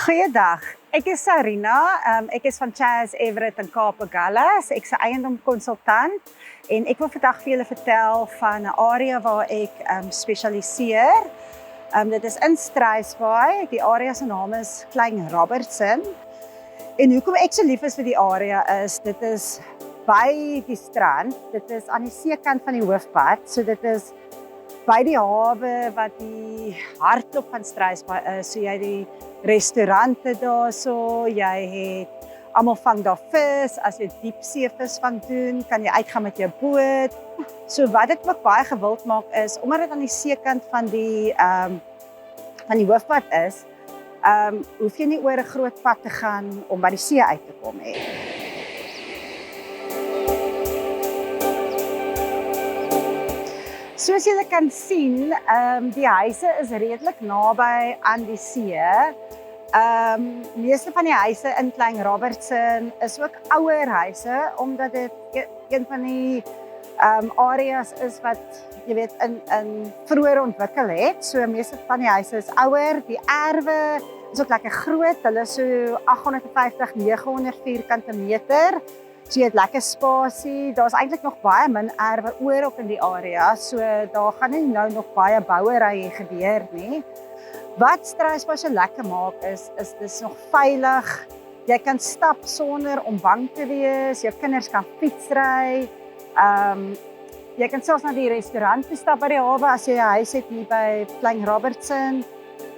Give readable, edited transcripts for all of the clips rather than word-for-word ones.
Goeiedag, ek is Sarina, ek is van Chaz Everett in Kaap-Agulhas. Ek is 'n eiendomskonsultant en ek wil vandag vir julle vertel van 'n area waar ek spesialiseer. Dit is in Struisbaai. Die area se naam is Klein Robertson. En hoekom ek so lief is vir die area is, dit is by die strand. Dit is aan die seekant van die hoofpad, so dit is by die hawe wat die hartklop van Struisbaai is. So jy die restaurante daarso, jy het almal vang daar vis. As jy diepseevis vang doen, kan jy uitgaan met jou boot. So wat dit ook baie gewild maak is, omdat dit aan die seekant van die hoofpad is, hoef jy nie oor 'n groot pad te gaan om by die see uit te kom nie. Soos julle kan sien, die huise is redelik naby aan die see. Meeste van die huise in Klein Robertson is ook ouer huise, omdat dit een van die areas is wat jy weet in vroeër ontwikkel het. So meeste van die huise is ouer. Die erwe is ook lekker groot. Hulle is so 850-900 vierkante meter. So jy het lekker spasie. Daar's eintlik nog baie min erwe oor op in die area. So daar gaan nie nou nog baie bouery gebeur nie. Wat Struisbaai so lekker maak is dis nog veilig. Jy kan stap sonder om bang te wees. Jou kinders kan fietsry. Jy kan selfs na die restaurant toe stap by die hawe as jy 'n huis het hier by Klein Robertson.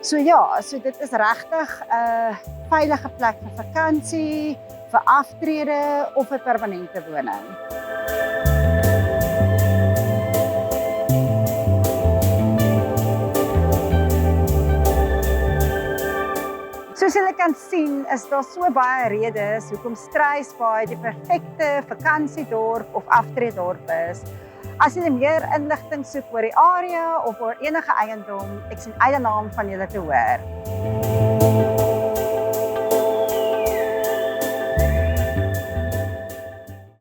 So ja, so dit is regtig 'n veilige plek vir vakansie, vir aftrede of 'n permanente woning. Soos julle kan sien, is daar so baie redes hoekom Struisbaai die perfekte vakansiedorp of aftreedorp is. As julle meer inligting soek oor die area of oor enige eiendom, ek sien uit daarna om van julle te hoor.